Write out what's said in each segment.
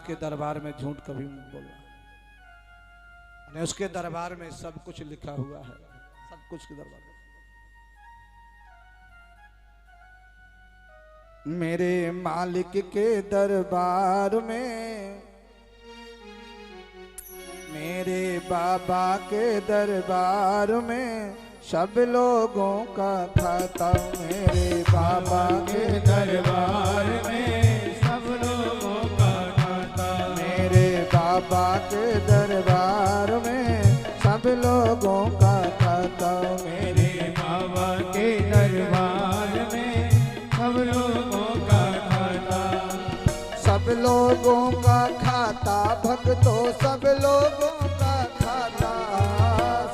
के दरबार में झूठ कभी मत बोलना। उसके दरबार में सब कुछ लिखा हुआ है, सब कुछ के दरबार में। मेरे मालिक के दरबार में, मेरे बाबा के दरबार में सब लोगों का खाता। मेरे बाबा के दरबार में सब लोगों का खाता। मेरे बाबा के दरबार में सब लोगों का खाता। मेरे बाबा के दरबार में सब लोगों का खाता। सब लोगों का खाता भक्तों, सब लोगों का खाता।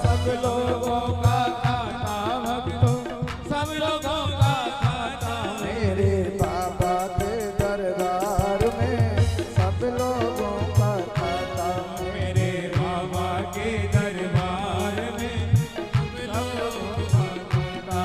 सब लोगों का खाता भक्तों, सब लोगों का खाता। मेरे बाबा के दरबार में सब लोगों का खाता। मेरे बाबा के दरबार में सब लोगों का खाता।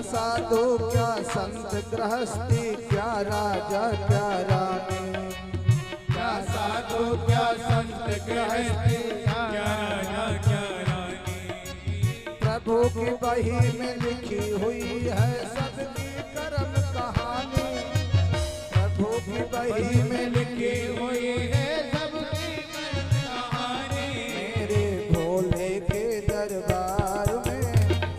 साधु क्या संत गृहस्थी, क्या राजा क्या रानी। क्या साधु क्या संत गृहस्थी, क्या राजा क्या रानी। प्रभु की बही में लिखी हुई है सबकी कर्म कहानी। प्रभु की बही में लिखी हुई है सबकी कर्म कहानी। मेरे भोले के दरबार में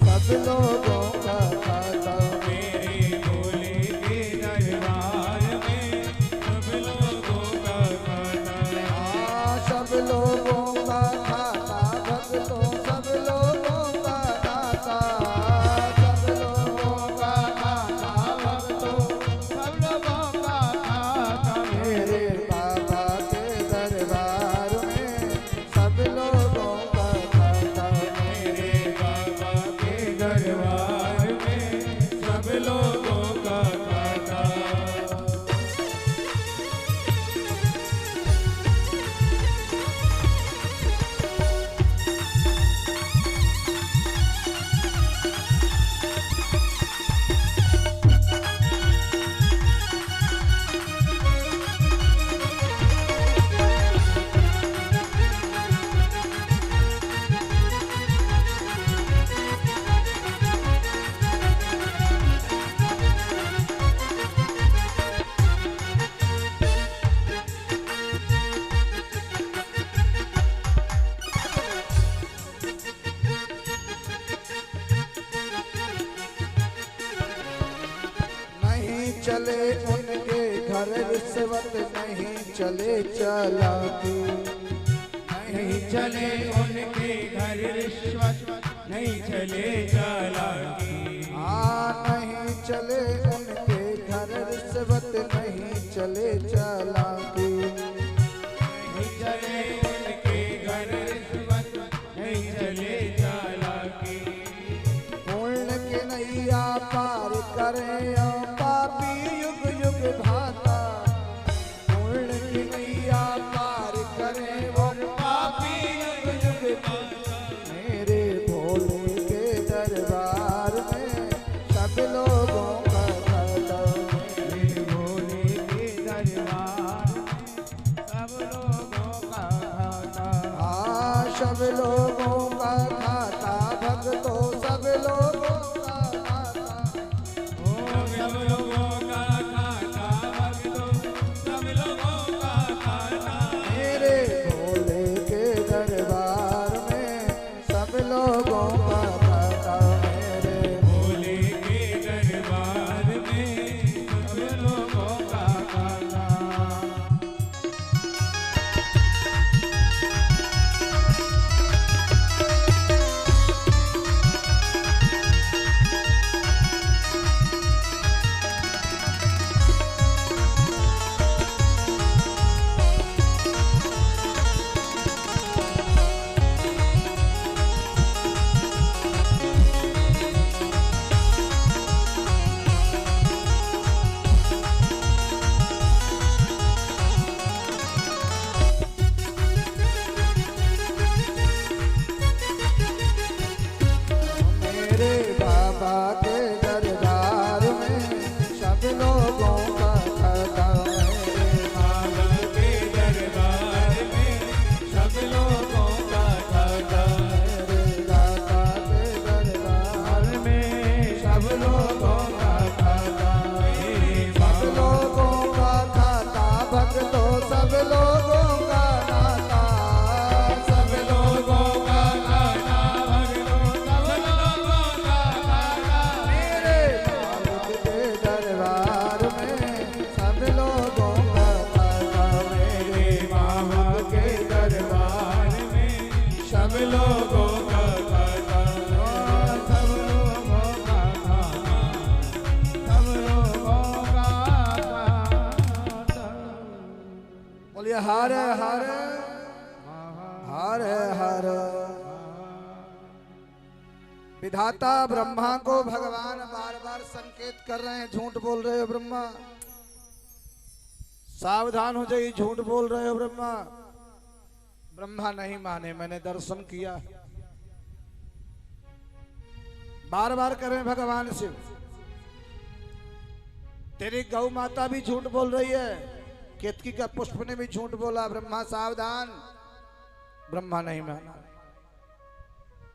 सब लोगों का खाता। मेरे भोले के दरबार में सब लोगों का खाता। सब लोगों का खाता भक्तों, सब लोगों का खाता। सब लोगों का खाता भक्तों, सब लोगों का खाता। मेरे बाबा के दरबार में सब लोगों का खाता। मेरे बाबा के दरबार में सब लोगों का खाता। चले उनके घर रिश्वत, नहीं चले चालाकी। नहीं चले उनके घर रिश्वत, नहीं चले चालाकी। नहीं चले उनके घर रिश्वत, नहीं चले चालाकी। नहीं चले उनके घर रिश्वत, नहीं चले चालाकी। पुण्य के नैया पार करें पापी युग युग भाता। पुण्य की नैया पार करे और पापी युग युग भाता। मेरे भोले के दरबार में सब लोगों का खाता। मेरे भोले के दरबार में सब लोगों का खाता। सब लोगों का खाता भक्तों, सब लोगों का खाता। सब लोगों का खाता भक्तों, सब लोगों का खाता। मेरे भोले के दरबार में सब लोगों का खाता। मेरे भोले के दरबार में सब लोगों का खाता। मेरे बाबा के दरबार में सब लोगों का खाता है। बाबा के दरबार में सब लोगों का खाता है। मेरे दाता के दरबार में सब लोगों का खाता है। सब लोगों का खाता भक्तों सब लोगों का नाता। सब लोगों का नाता भगवान सब लोगों का नाता। मेरे मालिक के दरबार में सब लोगों का खाता। मेरे बाबा के दरबार में सब लोगों का खाता। सब लोगों का खाता। सब लोगों का खाता। बोलिए हर हर हर हर। विधाता ब्रह्मा को भगवान बार बार संकेत कर रहे हैं, झूठ बोल रहे हो ब्रह्मा, सावधान हो जाइए, झूठ बोल रहे हो ब्रह्मा। ब्रह्मा नहीं माने, मैंने दर्शन किया। बार बार करें भगवान शिव, तेरी गौ माता भी झूठ बोल रही है, केतकी का पुष्प ने भी झूठ बोला, ब्रह्मा सावधान। ब्रह्मा नहीं माना,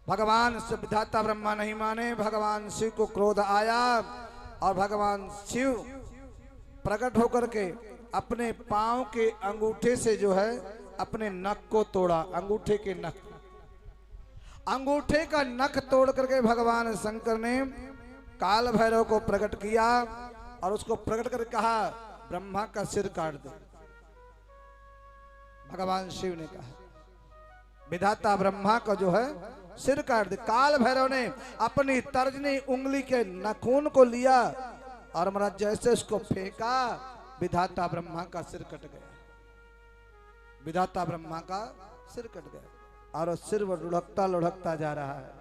भगवान से विधाता ब्रह्मा नहीं माने। भगवान शिव को क्रोध आया और भगवान शिव प्रकट होकर के अपने पांव के अंगूठे से जो है अपने नख को तोड़ा। अंगूठे के नख, अंगूठे का नख तोड़ करके भगवान शंकर ने काल भैरव को प्रकट किया और उसको प्रकट कर कहा ब्रह्मा का सिर काट दे। भगवान शिव ने कहा विधाता ब्रह्मा का जो है सिर काट दे। काल भैरव ने अपनी तर्जनी उंगली के नाखून को लिया और महाराज जैसे उसको फेंका, विधाता ब्रह्मा का सिर कट गया। विधाता ब्रह्मा का सिर कट गया और सिर वो लुढ़कता लुढ़कता जा रहा है,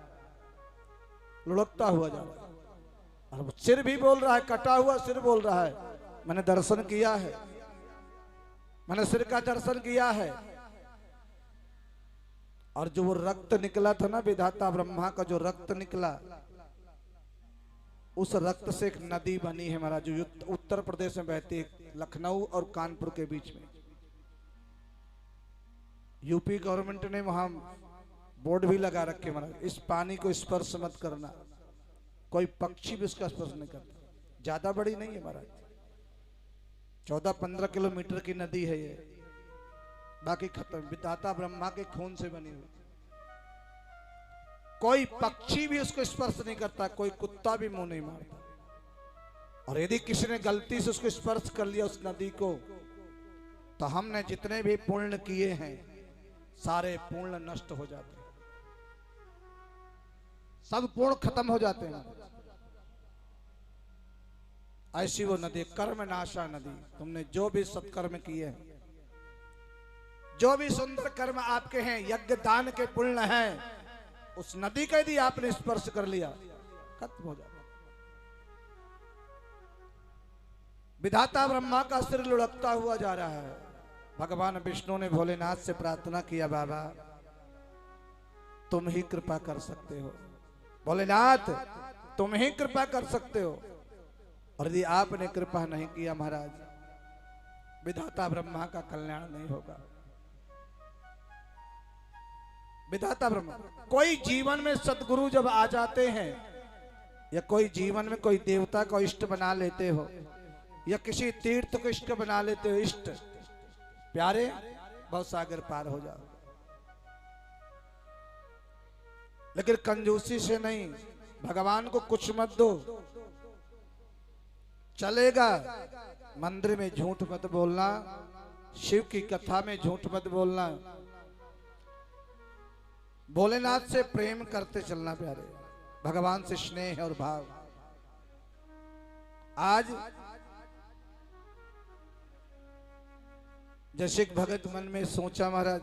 लुढ़कता हुआ जा रहा है और वो सिर भी बोल रहा है, कटा हुआ सिर बोल रहा है मैंने दर्शन किया है, मैंने सिर का दर्शन किया है। और जो वो रक्त निकला था ना, विधाता ब्रह्मा का जो रक्त निकला, उस रक्त से एक नदी बनी है महाराज, जो उत्तर प्रदेश में बहती है, लखनऊ और कानपुर के बीच में। यूपी गवर्नमेंट ने वहां बोर्ड भी लगा रखे महाराज, इस पानी को स्पर्श मत करना, कोई पक्षी भी इसका स्पर्श नहीं करता। ज्यादा बड़ी नहीं है महाराज, 14-15 किलोमीटर की नदी है ये, बाकी खत्म। विधाता ब्रह्मा के खून से बनी हुई, कोई पक्षी भी उसको स्पर्श नहीं करता, कोई कुत्ता भी मुंह नहीं मारता। और यदि किसी ने गलती से उसको स्पर्श कर लिया उस नदी को, तो हमने जितने भी पुण्य किए हैं सारे पुण्य नष्ट हो जाते हैं, सब पुण्य खत्म हो जाते हैं। ऐसी वो नदी, कर्म नाशा नदी। तुमने जो भी सत्कर्म किए हैं, जो भी सुंदर कर्म आपके हैं, यज्ञ दान के पुण्य हैं, उस नदी का यदि आपने स्पर्श कर लिया खत्म हो जाता। विधाता ब्रह्मा का सिर लुढ़कता हुआ जा रहा है। भगवान विष्णु ने भोलेनाथ से प्रार्थना किया, बाबा तुम ही कृपा कर सकते हो, भोलेनाथ तुम ही कृपा कर सकते हो। और यदि आपने कृपा नहीं किया महाराज, विधाता ब्रह्मा का कल्याण नहीं होगा। विधाता ब्रह्मा, कोई जीवन में सदगुरु जब आ जाते हैं, या कोई जीवन में कोई देवता को इष्ट बना लेते हो, या किसी तीर्थ को इष्ट बना लेते हो, इष्ट प्यारे, बहुत सागर पार हो जाओ। लेकिन कंजूसी से नहीं, भगवान को कुछ मत दो, चलेगा। मंदिर में झूठ मत बोलना, शिव की कथा में झूठ मत बोलना, भोलेनाथ से प्रेम करते चलना प्यारे, भगवान से स्नेह और भाव। आज जैसे भगत मन में सोचा महाराज,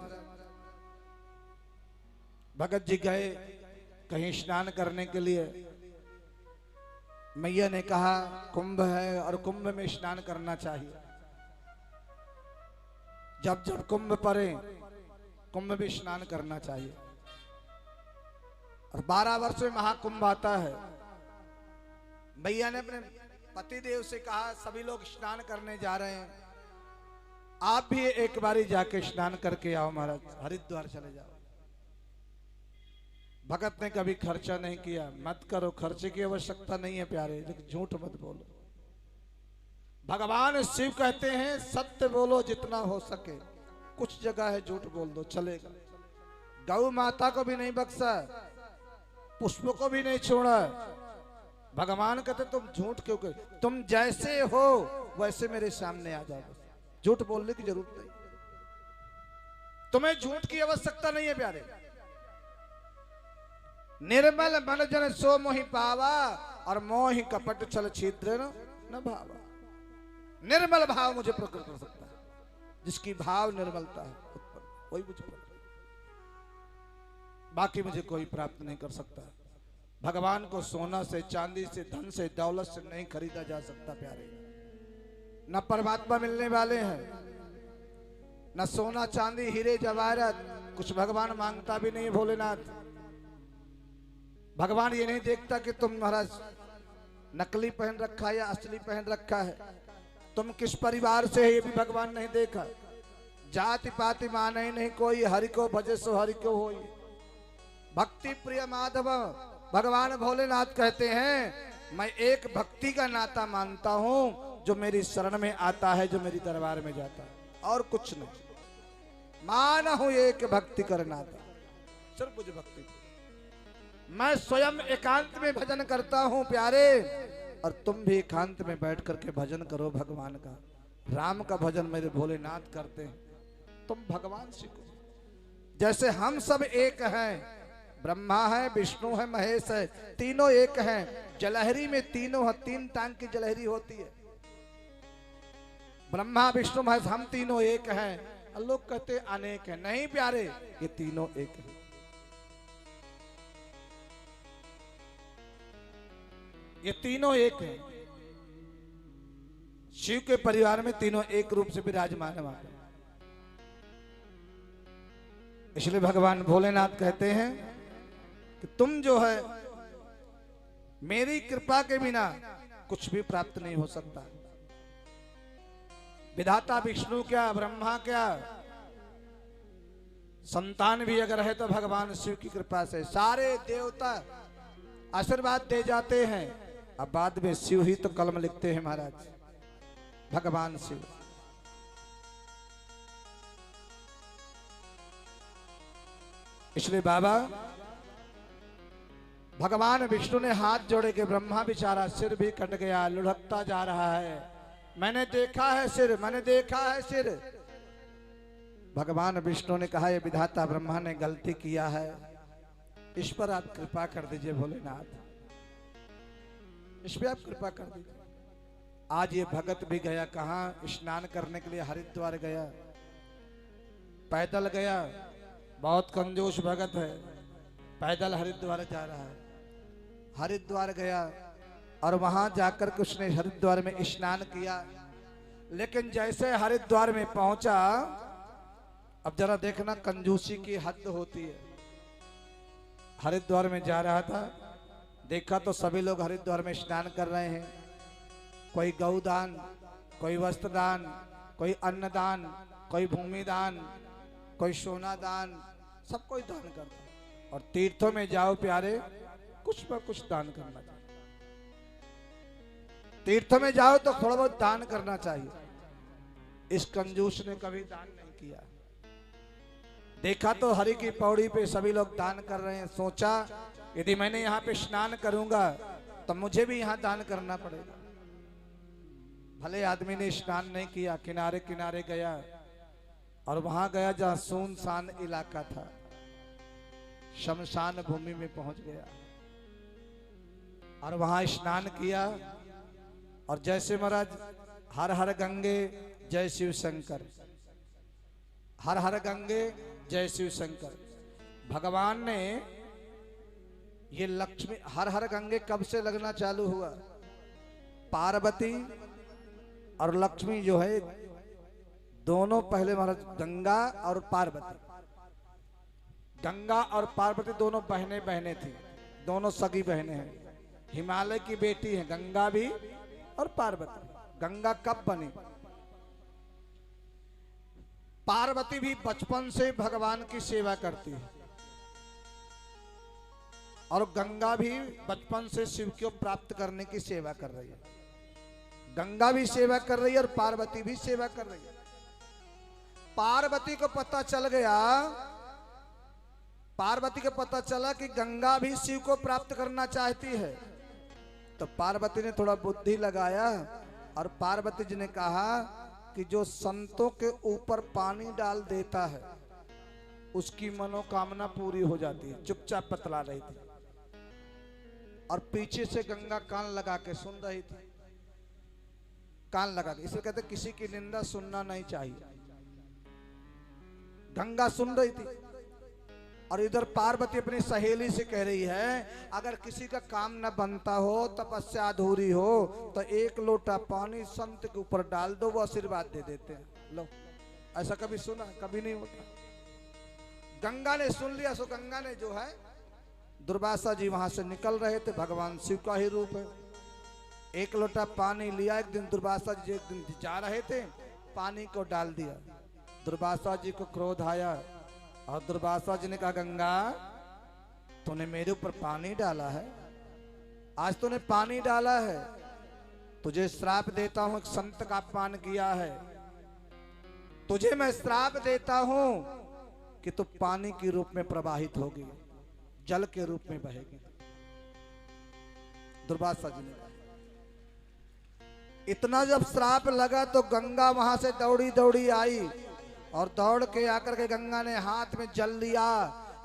भगत जी गए कहीं स्नान करने के लिए, मैया ने कहा कुंभ है और कुंभ में स्नान करना चाहिए। जब जब कुंभ पड़े, कुंभ में स्नान करना चाहिए। और 12 वर्ष में महाकुंभ आता है। भैया ने अपने पति देव से कहा सभी लोग स्नान करने जा रहे हैं, आप भी एक बारी जाके स्नान करके आओ महाराज, हरिद्वार चले जाओ। भगत ने कभी खर्चा नहीं किया। मत करो, खर्चे की आवश्यकता नहीं है प्यारे, लेकिन झूठ मत बोलो। भगवान शिव कहते हैं सत्य बोलो जितना हो सके, कुछ जगह है झूठ बोल दो चलेगा। गौ माता को भी नहीं बख्शा, पुष्प को भी नहीं छोड़ा। भगवान कहते तुम झूठ क्यों कर, तुम जैसे हो वैसे मेरे सामने आ जाओ, झूठ बोलने की जरूरत नहीं, तुम्हें झूठ की आवश्यकता नहीं है प्यारे। निर्मल मन जन सो मोहि पावा और मोहि कपट छल छिद्र न भावा। निर्मल भाव मुझे प्रकट कर सकता है, जिसकी भाव निर्मलता है उत्पन्न वही मुझे प्रकट, बाकी मुझे कोई प्राप्त नहीं कर सकता। भगवान को सोना से, चांदी से, धन से, दौलत से नहीं खरीदा जा सकता प्यारे। न परमात्मा मिलने वाले हैं, न सोना चांदी हीरे जवाहरात, कुछ भगवान मांगता भी नहीं। भोलेनाथ भगवान ये नहीं देखता कि तुम महाराज नकली पहन रखा है या असली पहन रखा है, तुम किस परिवार से है ये भी भगवान नहीं देखा। जाति पाति माने नहीं कोई, हरि को भजे सो हरि को होई। भक्ति प्रिय माधव भगवान भोलेनाथ कहते हैं मैं एक भक्ति का नाता मानता हूं, जो मेरी शरण में आता है, जो मेरी दरबार में जाता है, और कुछ नहीं। मान हूं एक भक्ति कर नाता, सिर्फ मुझे भक्ति। मैं स्वयं एकांत में भजन करता हूं प्यारे, और तुम भी एकांत में बैठ करके भजन करो भगवान का। राम का भजन मेरे भोलेनाथ करते हैं, तुम भगवान सीखो। जैसे हम सब एक हैं, ब्रह्मा है, विष्णु है, महेश है, तीनों एक हैं। जलहरी में तीनों है, 3 टांग की जलहरी होती है। ब्रह्मा विष्णु महेश, हम तीनों एक हैं। लोग कहते अनेक हैं, नहीं प्यारे, ये तीनों एक हैं। ये तीनों एक हैं। शिव के परिवार में तीनों एक रूप से विराजमान है। इसलिए भगवान भोलेनाथ कहते हैं कि तुम जो है मेरी कृपा के बिना कुछ भी प्राप्त नहीं हो सकता। विधाता विष्णु क्या, ब्रह्मा क्या, संतान भी अगर है तो भगवान शिव की कृपा से। सारे देवता आशीर्वाद दे जाते हैं, अब बाद में शिव ही तो कलम लिखते हैं महाराज, भगवान शिव। इसलिए बाबा भगवान विष्णु ने हाथ जोड़े के ब्रह्मा बेचारा सिर भी कट गया, लुढ़कता जा रहा है। मैंने देखा है सिर, मैंने देखा है सिर। भगवान विष्णु ने कहा ये विधाता ब्रह्मा ने गलती किया है, इस पर आप कृपा कर दीजिए भोलेनाथ, इस पर आप कृपा कर दीजिए। आज ये भगत भी गया कहाँ, स्नान करने के लिए हरिद्वार गया, पैदल गया। बहुत कंजूस भगत है, पैदल हरिद्वार जा रहा है। हरिद्वार गया और वहां जाकर के उसने हरिद्वार में स्नान किया, लेकिन जैसे हरिद्वार में पहुंचा, अब जरा देखना कंजूसी की हद होती है। हरिद्वार में जा रहा था, देखा तो सभी लोग हरिद्वार में स्नान कर रहे हैं। कोई गौदान, कोई वस्त्र दान, कोई अन्नदान, कोई भूमि दान, कोई सोना दान, सब कोई दान करता है। और तीर्थों में जाओ प्यारे, कुछ पर कुछ दान करना चाहिए। तीर्थों में जाओ तो थोड़ा बहुत दान करना चाहिए। इस कंजूस ने कभी दान नहीं किया। देखा तो हरि की पौड़ी पे सभी लोग दान कर रहे हैं, सोचा यदि मैंने यहाँ पे स्नान करूंगा तो मुझे भी यहाँ दान करना पड़ेगा। भले आदमी ने स्नान नहीं किया, किनारे किनारे गया और वहां गया जहाँ सुनसान इलाका था, शमशान भूमि में पहुंच गया और वहां स्नान किया। और जैसे महाराज हर हर गंगे जय शिव शंकर, हर हर गंगे जय शिव शंकर। भगवान ने ये लक्ष्मी हर हर गंगे कब से लगना चालू हुआ? पार्वती और लक्ष्मी जो है दोनों पहले महाराज, गंगा और पार्वती गंगा और पार्वती दोनों बहनें बहनें थी, दोनों सगी बहनें हैं। हिमालय की बेटी है गंगा भी और पार्वती। गंगा कब बनी? पार्वती भी बचपन से भगवान की सेवा करती है और गंगा भी बचपन से शिव को प्राप्त करने की सेवा कर रही है। गंगा भी सेवा कर रही है और पार्वती भी सेवा कर रही है। पार्वती को पता चल गया, पार्वती को पता चला कि गंगा भी शिव को प्राप्त करना चाहती है, तो पार्वती ने थोड़ा बुद्धि लगाया और पार्वती जी ने कहा कि जो संतों के ऊपर पानी डाल देता है उसकी मनोकामना पूरी हो जाती है। चुपचाप बतला रही थी और पीछे से गंगा कान लगा के सुन रही थी, कान लगा के। इसे कहते किसी की निंदा सुनना नहीं चाहिए। गंगा सुन रही थी और इधर पार्वती अपनी सहेली से कह रही है अगर किसी का काम न बनता हो, तपस्या अधूरी हो, तो एक लोटा पानी संत के ऊपर डाल दो, वो आशीर्वाद दे देते हैं। लो, ऐसा कभी सुना? कभी नहीं होता। गंगा ने सुन लिया, सो गंगा ने जो है, दुर्वासा जी वहां से निकल रहे थे, भगवान शिव का ही रूप है। एक लोटा पानी लिया। एक दिन दुर्वासा जी एक दिन जा रहे थे, पानी को डाल दिया। दुर्वासा जी को क्रोध आया और दुर्वासा जी ने कहा गंगा तूने मेरे ऊपर पानी डाला है, आज तूने पानी डाला है, तुझे श्राप देता हूं, एक संत का अपमान किया है, तुझे मैं श्राप देता हूं कि तू पानी के रूप में प्रवाहित होगी, जल के रूप में बहेगी। दुर्वासा जी ने कहा। इतना जब श्राप लगा तो गंगा वहां से दौड़ी दौड़ी आई और दौड़ के आकर के गंगा ने हाथ में जल लिया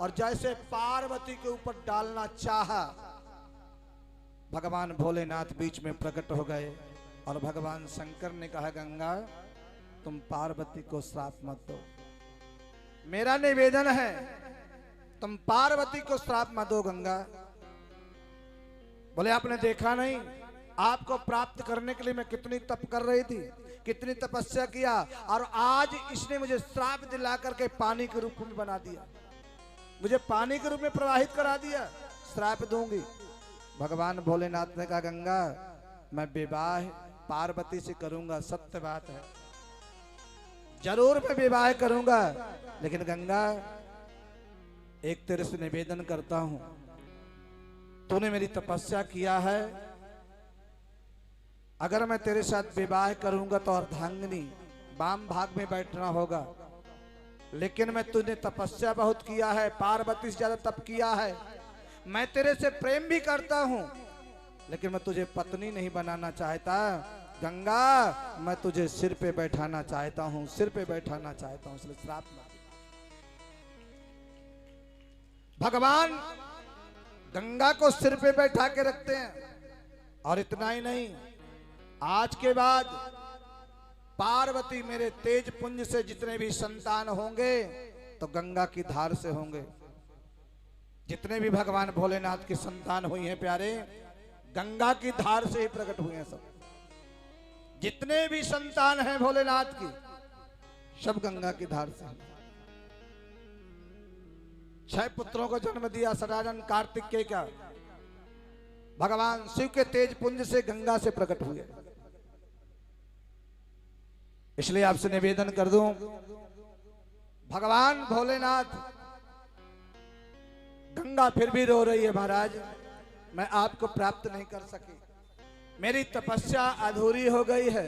और जैसे पार्वती के ऊपर डालना चाहा, भगवान भोलेनाथ बीच में प्रकट हो गए और भगवान शंकर ने कहा गंगा तुम पार्वती को श्राप मत दो, मेरा निवेदन है तुम पार्वती को श्राप मत दो। गंगा बोले आपने देखा नहीं, आपको प्राप्त करने के लिए मैं कितनी तप कर रही थी, कितनी तपस्या किया, और आज इसने मुझे श्राप दिला करके पानी के रूप में बना दिया, मुझे पानी के रूप में प्रवाहित करा दिया, श्राप दूंगी। भगवान भोलेनाथ ने कहा गंगा मैं विवाह पार्वती से करूंगा, सत्य बात है, जरूर मैं विवाह करूंगा, लेकिन गंगा एक तेरे से निवेदन करता हूं, तूने मेरी तपस्या किया है, अगर मैं तेरे साथ विवाह करूंगा तो अर्धांगिनी वाम भाग में बैठना होगा, लेकिन मैं तूने तपस्या बहुत किया है, पार्वती से ज्यादा तप किया है, मैं तेरे से प्रेम भी करता हूं, लेकिन मैं तुझे पत्नी नहीं बनाना चाहता। गंगा मैं तुझे सिर पे बैठाना चाहता हूं, सिर पे बैठाना चाहता हूं, इसलिए श्राप मत। भगवान गंगा को सिर पे बैठा के रखते हैं और इतना ही नहीं, आज के बाद पार्वती मेरे तेज पुंज से जितने भी संतान होंगे तो गंगा की धार से होंगे। जितने भी भगवान भोलेनाथ की संतान हुई हैं प्यारे, गंगा की धार से ही प्रकट हुए हैं। सब जितने भी संतान हैं भोलेनाथ की, सब गंगा की धार से। 6 पुत्रों को जन्म दिया सदानंद कार्तिकेय का, भगवान शिव के तेज पुंज से गंगा से प्रकट हुए। इसलिए आपसे निवेदन कर दूं, भगवान भोलेनाथ, गंगा फिर भी रो रही है महाराज, मैं आपको प्राप्त नहीं कर सकी, मेरी तपस्या अधूरी हो गई है,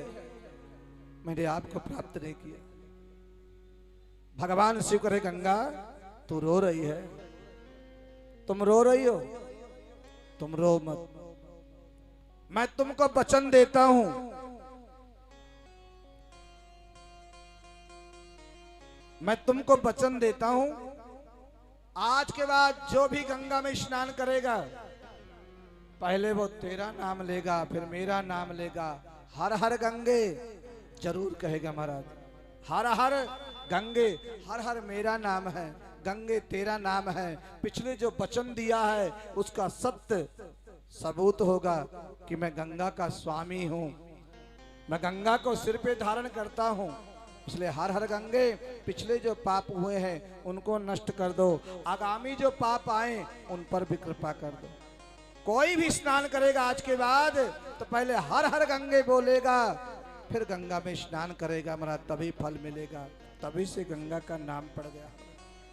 मैंने आपको प्राप्त नहीं किया। भगवान शिव करे गंगा तू रो रही है, तुम रो रही हो, तुम रो मत, मैं तुमको वचन देता हूं, मैं तुमको वचन देता हूं, आज के बाद जो भी गंगा में स्नान करेगा पहले वो तेरा नाम लेगा, फिर मेरा नाम लेगा, हर हर गंगे जरूर कहेगा महाराज, हर हर गंगे, हर हर मेरा नाम है, गंगे तेरा नाम है, पिछले जो वचन दिया है उसका सत्य सबूत होगा कि मैं गंगा का स्वामी हूं, मैं गंगा को सिर पे धारण करता हूं, इसलिए हर हर गंगे पिछले जो पाप हुए हैं उनको नष्ट कर दो, आगामी जो पाप आए उन पर भी कृपा कर दो। कोई भी स्नान करेगा आज के बाद तो पहले हर हर गंगे बोलेगा, फिर गंगा में स्नान करेगा, हमारा तभी फल मिलेगा। तभी से गंगा का नाम पड़ गया।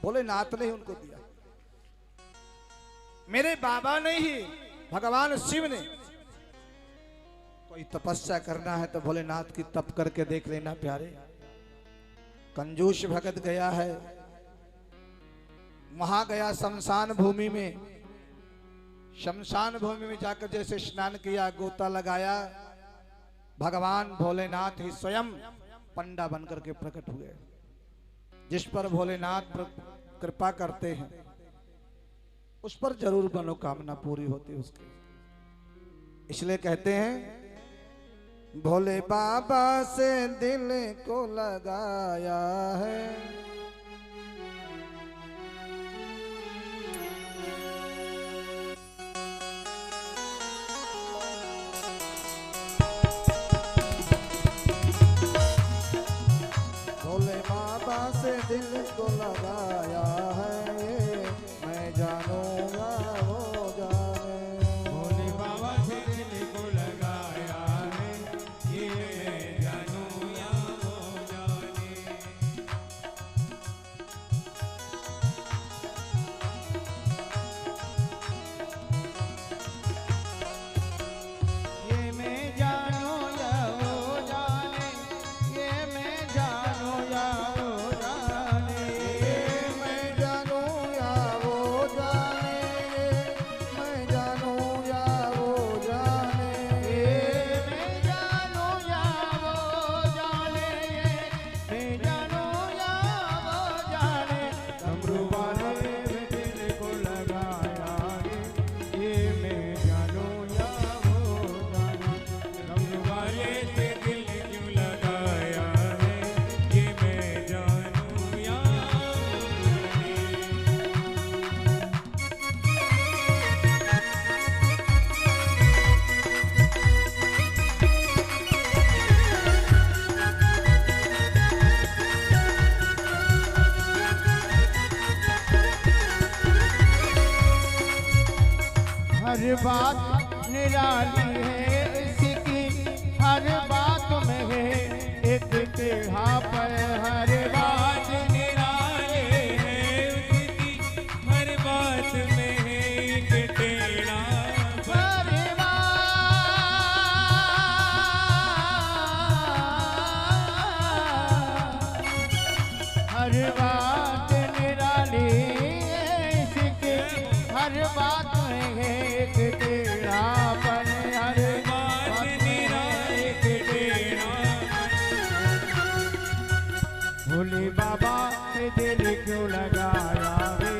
भोलेनाथ ने ही उनको दिया, मेरे बाबा ने ही, भगवान शिव ने। कोई तपस्या करना है तो भोलेनाथ की तप करके देख लेना प्यारे। कंजूस भगत गया है, वहां गया शमशान भूमि में, शमशान भूमि में जाकर जैसे स्नान किया, गोता लगाया, भगवान भोलेनाथ ही स्वयं पंडा बनकर के प्रकट हुए। जिस पर भोलेनाथ कृपा करते हैं उस पर जरूर मनोकामना पूरी होती है उसकी। इसलिए कहते हैं भोले बाबा से दिल को लगाया है, भोले बाबा से दिल को लगाया है, मैं जानूंगा वो जाने। भोले बाबा से दिल को लगाया है, ये मैं जानूं या वो जाने। ये मैं जानूं या वो जाने, ये मैं जानूं या वो जाने। ये मैं जानूं या वो जाने, मैं जानूं या वो जाने। ये मैं जानूं या वो जाने, ये मैं जानूं या वो जाने। डमरू वाले में दिल को लगाया है, ये मैं जानूं या वो जाने। डमरू वाले से दिल क्यों लगाया है, ये मैं जानूं या हर बात निराली है इसकी, हर बात में है एक टेढ़ा पर। हर बात निराली है उसकी, हर बात में है एक टेढ़ा पर। हर बात निराली है इसकी, हर बात में है एक टेढ़ापन। हर बात निराली एक टेढ़ापन। भोले बाबा से दिल क्यों लगाया है,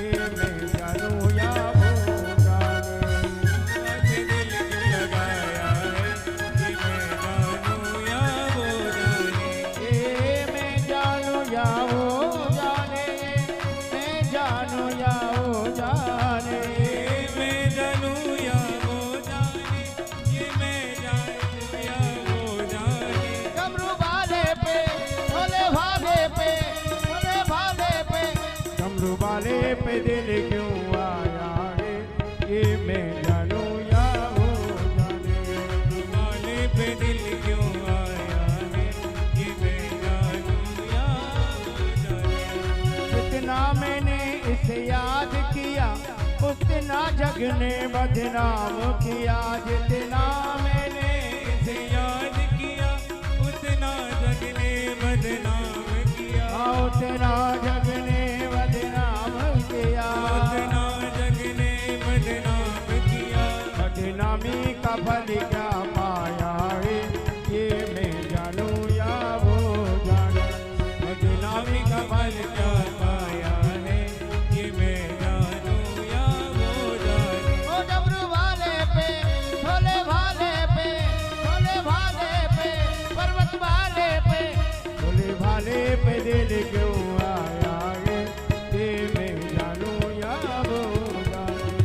ये मैं जानूं या वो जाने। दिल क्यों लगाया है, ये मैं जानूं या वो जाने। ये मैं जानूं या वो जाने, मैं जानूं या वो जाने। मैं जानूं या वो जाने, ये मैं जानूं या वो जाने। डमरू वाले पे, भोले वाले पे, भोले वाले पे, डमरू वाले पे दिल क्यों आया है, ये मैं जानूं या वो जाने। डमरू वाले पे दिल क्यों आया है, ये मैं जानूं या वो जाने। जितना मैंने इसे याद किया उतना जग ने बदनाम किया। जितना मैंने इसे याद किया उतना जग ने बदनाम किया। उतना जग ने बदनाम किया। उतना जग ने बदनाम किया। बदनामी का फल क्या पाया है, ये मैं जानूं या वो जाने। बदनामी का फल क्या पाया है, ये मैं जानूं या वो जाने। ओ डमरू वाले पे, भोले वाले पे, भोले वाले पे, पर्वत वाले पे, भोले वाले पे दिल क्यों आया है, ये मैं जानूं या वो जाने।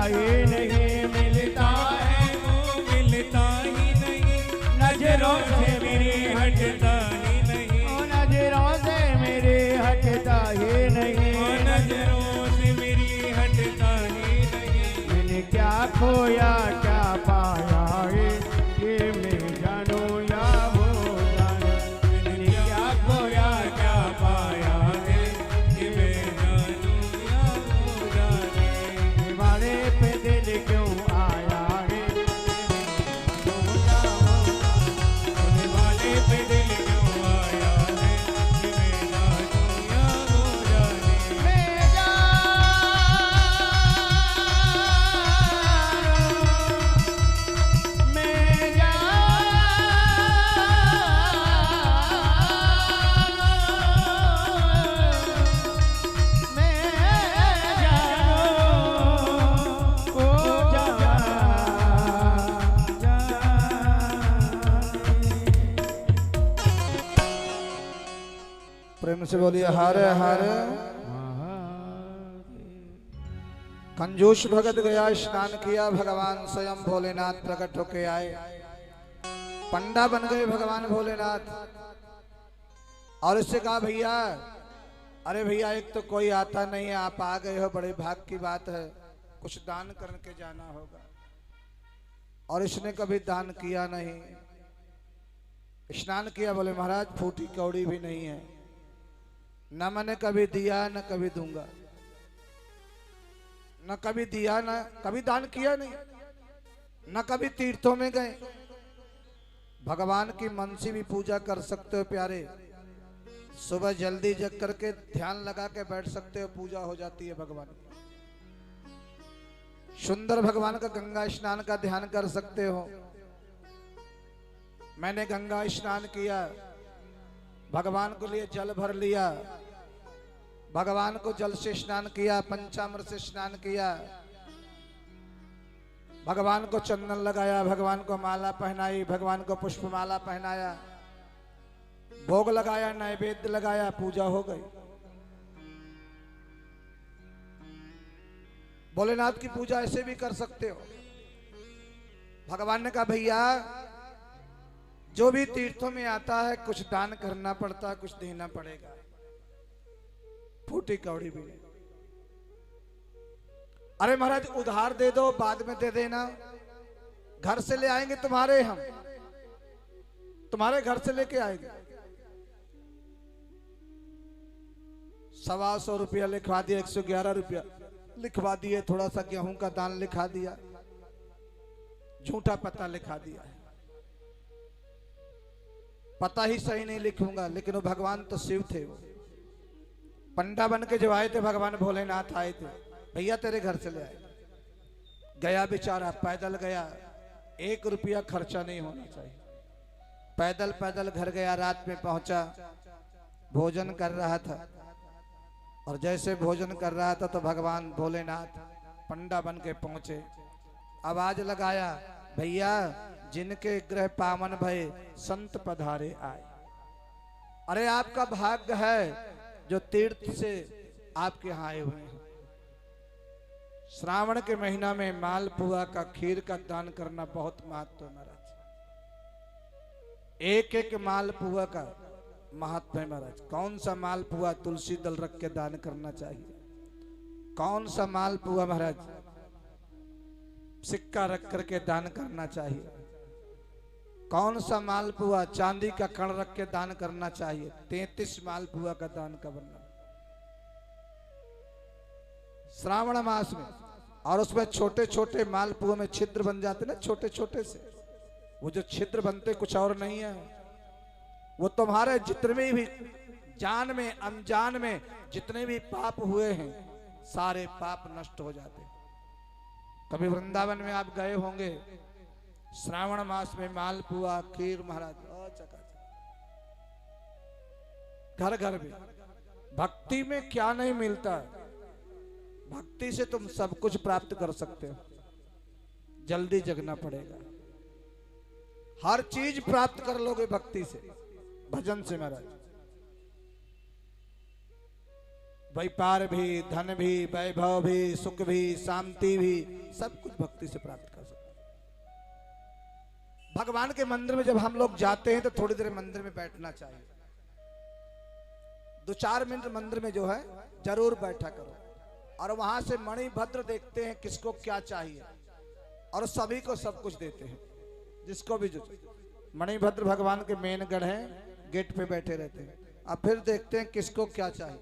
ही नहीं, मिलता है वो मिलता ही नहीं, नजरों से मेरी हटता ही नहीं, ओ नजरों से मेरी हटता ही नहीं, ओ नजरों से मेरी हटता ही नहीं। मैंने क्या खोया क्या पाया है, ये मैं जानूं या वो जाने, मैंने क्या खोया क्या पाया है, ये मैं जानूं या वो जाने। दीवाने पे दिल क्यों आया है, दीवाने पे दिल क्यों आया है, ये मैं जानूं या वो जाने। प्रेम से बोलिए हर हर। कंजूस भगत गया स्नान किया, भगवान स्वयं भोलेनाथ प्रकट होके आए, पंडा बन गए भगवान भोलेनाथ। और इससे कहा भैया, अरे भैया एक तो कोई आता नहीं है, आप आ गए हो, बड़े भाग की बात है, कुछ दान करके जाना होगा। और इसने कभी दान किया नहीं, स्नान किया, बोले महाराज फूटी कौड़ी भी नहीं है, न मैंने कभी दिया न कभी दूंगा, न कभी दिया न कभी दान किया नहीं, न कभी तीर्थों में गए। भगवान की मनसी भी पूजा कर सकते हो प्यारे, सुबह जल्दी जग करके ध्यान लगा के बैठ सकते हो, पूजा हो जाती है भगवान की। सुंदर भगवान का गंगा स्नान का ध्यान कर सकते हो। मैंने गंगा स्नान किया, भगवान को लिए जल भर लिया, भगवान को जल से स्नान किया, पंचामृत से स्नान किया, भगवान को चंदन लगाया, भगवान को माला पहनाई, भगवान को पुष्पमाला पहनाया, भोग लगाया, नैवेद्य लगाया, पूजा हो गई। भोलेनाथ की पूजा ऐसे भी कर सकते हो। भगवान ने कहा भैया जो भी तीर्थों में आता है कुछ दान करना पड़ता है, कुछ देना पड़ेगा, फूटी कौड़ी भी नहीं। अरे महाराज उधार दे दो, बाद में दे देना, घर से ले आएंगे तुम्हारे, हम तुम्हारे घर से लेके आएंगे। 125 रुपया लिखवा दिया, 111 रुपया लिखवा दिए, थोड़ा सा गेहूं का दान लिखा दिया, झूठा पता लिखा दिया है। पता ही सही नहीं लिखूंगा, लेकिन वो भगवान तो शिव थे। वो पंडा बन के जो आए थे, भगवान भोलेनाथ आए थे, भैया तेरे घर से ले आए। गया बेचारा, पैदल गया, 1 रुपया खर्चा नहीं होना चाहिए, पैदल पैदल घर गया, रात में पहुंचा, भोजन कर रहा था, और जैसे भोजन कर रहा था तो भगवान भोलेनाथ पंडा बन के पहुंचे, आवाज लगाया, भैया जिनके ग्रह पावन भय संत पधारे आए। अरे आपका भाग्य है जो तीर्थ से आपके यहाँ आए हुए हैं। श्रावण के महीना में मालपुआ का, खीर का दान करना बहुत महत्व है महाराज। एक एक मालपुआ का महत्व है महाराज। कौन सा मालपुआ तुलसी दल रख के दान करना चाहिए, कौन सा मालपुआ महाराज सिक्का रख करके दान करना चाहिए, कौन सा मालपुआ चांदी का कण रख के दान करना चाहिए। 33 मालपुआ का दान का वर्णन श्रावण मास में। और उसमें छोटे छोटे मालपुआ में छिद्र बन जाते ना, छोटे छोटे से, वो जो छिद्र बनते कुछ और नहीं है, वो तुम्हारे जितने भी जान में अनजान में जितने भी पाप हुए हैं सारे पाप नष्ट हो जाते। कभी वृंदावन में आप गए होंगे, श्रावण मास में मालपुआ खीर महाराज घर घर में। भक्ति में क्या नहीं मिलता, भक्ति से तुम सब कुछ प्राप्त कर सकते हो। जल्दी जगना पड़ेगा, हर चीज प्राप्त कर लोगे भक्ति से, भजन से महाराज। व्यापार भी, धन भी, वैभव भी, सुख भी, शांति भी, सब कुछ भक्ति से प्राप्त कर सकते हैं। भगवान के मंदिर में जब हम लोग जाते हैं तो थोड़ी देर मंदिर में बैठना चाहिए। 2-4 मिनट मंदिर में जो है जरूर बैठा करो, और वहां से मणिभद्र देखते हैं किसको क्या चाहिए, और सभी को सब कुछ देते हैं जिसको भी जो। मणिभद्र भगवान के मेन गढ़ हैं, गेट पे बैठे रहते हैं, अब फिर देखते हैं किसको क्या चाहिए।